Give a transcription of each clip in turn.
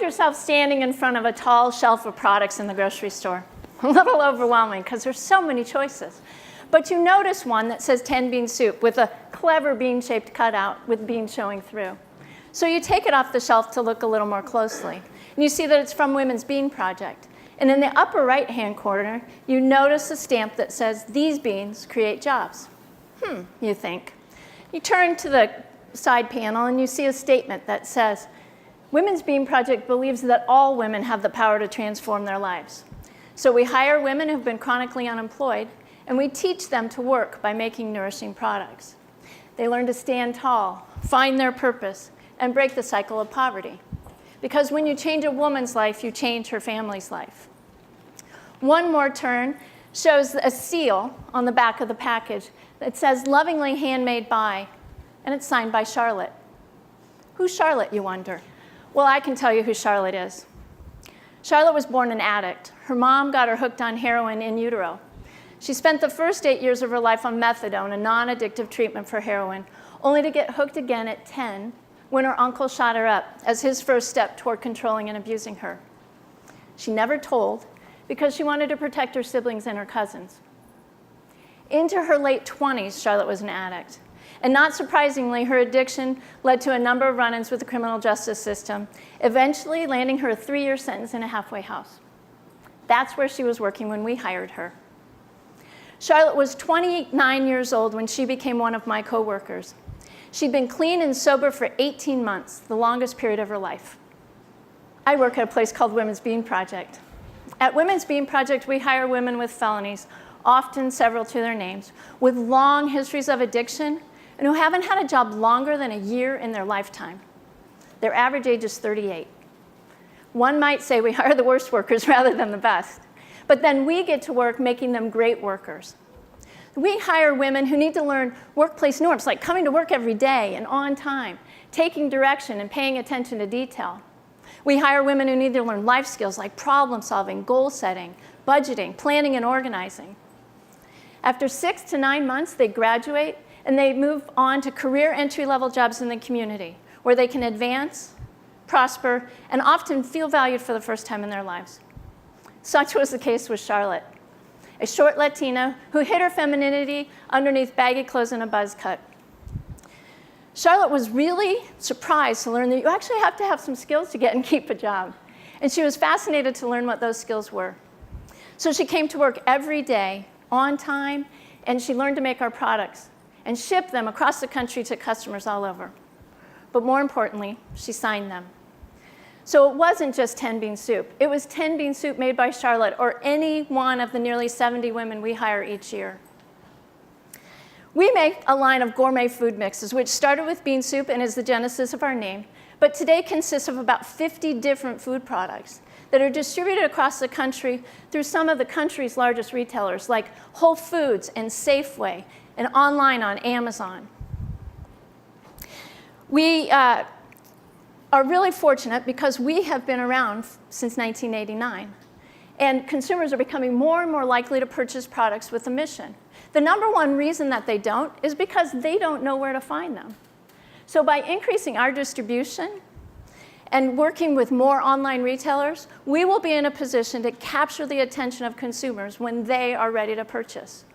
yourself standing in front of a tall shelf of products in the grocery store. A little overwhelming because there's so many choices. But you notice one that says 10 bean soup with a clever bean-shaped cutout with beans showing through. So you take it off the shelf to look a little more closely. And you see that it's from Women's Bean Project. And in the upper right-hand corner, you notice a stamp that says, "These beans create jobs." You think. You turn to the side panel and you see a statement that says, "Women's Bean Project believes that all women have the power to transform their lives. So we hire women who've been chronically unemployed, and we teach them to work by making nourishing products. They learn to stand tall, find their purpose, and break the cycle of poverty. Because when you change a woman's life, you change her family's life." One more turn shows a seal on the back of the package that says, "Lovingly handmade by," and it's signed by Charlotte. Who's Charlotte, you wonder? Well, I can tell you who Charlotte is. Charlotte was born an addict. Her mom got her hooked on heroin in utero. She spent the first 8 years of her life on methadone, a non-addictive treatment for heroin, only to get hooked again at 10 when her uncle shot her up as his first step toward controlling and abusing her. She never told because she wanted to protect her siblings and her cousins. Into her late 20s, Charlotte was an addict. And not surprisingly, her addiction led to a number of run-ins with the criminal justice system, eventually landing her a 3-year sentence in a halfway house. That's where she was working when we hired her. Charlotte was 29 years old when she became one of my coworkers. She'd been clean and sober for 18 months, the longest period of her life. I work at a place called Women's Bean Project. At Women's Bean Project, we hire women with felonies, often several to their names, with long histories of addiction, and who haven't had a job longer than a year in their lifetime. Their average age is 38. One might say we hire the worst workers rather than the best. But then we get to work making them great workers. We hire women who need to learn workplace norms, like coming to work every day and on time, taking direction and paying attention to detail. We hire women who need to learn life skills like problem solving, goal setting, budgeting, planning, and organizing. After 6 to 9 months, they graduate and they move on to career entry-level jobs in the community where they can advance, prosper, and often feel valued for the first time in their lives. Such was the case with Charlotte, a short Latina who hid her femininity underneath baggy clothes and a buzz cut. Charlotte was really surprised to learn that you actually have to have some skills to get and keep a job. And she was fascinated to learn what those skills were. So she came to work every day, on time, and she learned to make our products and ship them across the country to customers all over. But more importantly, she signed them. So it wasn't just 10 bean soup. It was 10 bean soup made by Charlotte or any one of the nearly 70 women we hire each year. We make a line of gourmet food mixes, which started with bean soup and is the genesis of our name, but today consists of about 50 different food products that are distributed across the country through some of the country's largest retailers like Whole Foods and Safeway and online on Amazon. We are really fortunate because we have been around since 1989, and consumers are becoming more and more likely to purchase products with a mission. The number one reason that they don't is because they don't know where to find them. So by increasing our distribution and working with more online retailers, we will be in a position to capture the attention of consumers when they are ready to purchase.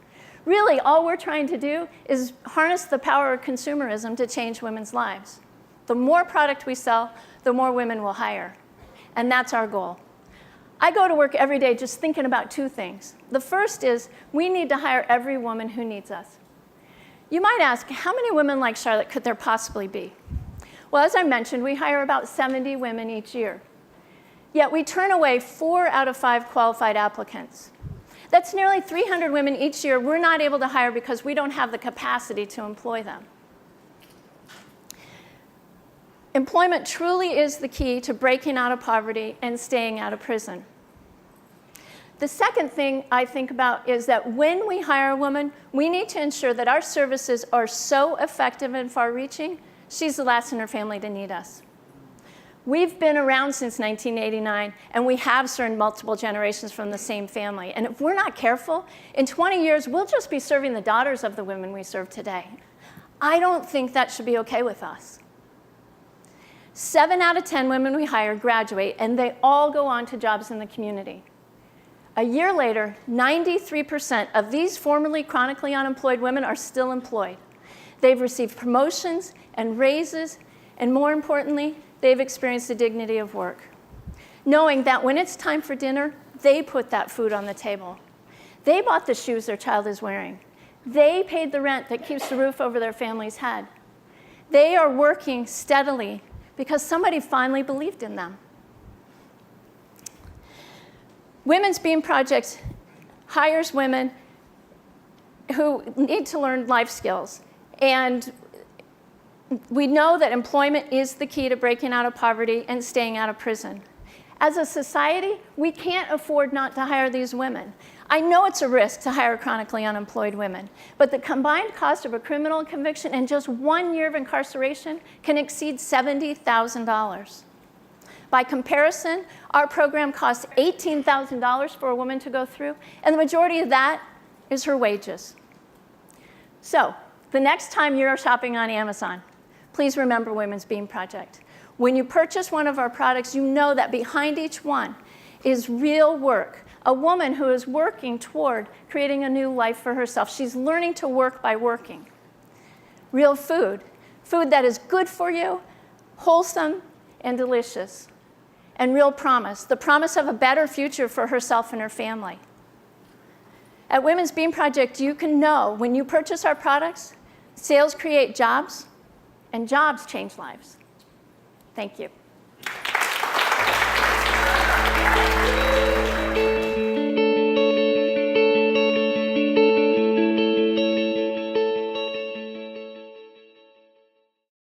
Really, all we're trying to do is harness the power of consumerism to change women's lives. The more product we sell, the more women we'll hire. And that's our goal. I go to work every day just thinking about two things. The first is we need to hire every woman who needs us. You might ask, how many women like Charlotte could there possibly be? Well, as I mentioned, we hire about 70 women each year. Yet we turn away 4 out of 5 qualified applicants. That's nearly 300 women each year we're not able to hire because we don't have the capacity to employ them. Employment truly is the key to breaking out of poverty and staying out of prison. The second thing I think about is that when we hire a woman, we need to ensure that our services are so effective and far-reaching, she's the last in her family to need us. We've been around since 1989, and we have served multiple generations from the same family. And if we're not careful, in 20 years, we'll just be serving the daughters of the women we serve today. I don't think that should be okay with us. 7 out of 10 women we hire graduate, and they all go on to jobs in the community. A year later, 93% of these formerly chronically unemployed women are still employed. They've received promotions and raises, and more importantly, they've experienced the dignity of work, knowing that when it's time for dinner, they put that food on the table. They bought the shoes their child is wearing. They paid the rent that keeps the roof over their family's head. They are working steadily because somebody finally believed in them. Women's Beam Project hires women who need to learn life skills. And we know that employment is the key to breaking out of poverty and staying out of prison. As a society, we can't afford not to hire these women. I know it's a risk to hire chronically unemployed women, but the combined cost of a criminal conviction and just 1 year of incarceration can exceed $70,000. By comparison, our program costs $18,000 for a woman to go through, and the majority of that is her wages. So, the next time you're shopping on Amazon, please remember Women's Beam Project. When you purchase one of our products, you know that behind each one is real work. A woman who is working toward creating a new life for herself. She's learning to work by working. Real food, food that is good for you, wholesome, and delicious. And real promise, the promise of a better future for herself and her family. At Women's Beam Project, you can know when you purchase our products, sales create jobs, and jobs change lives. Thank you.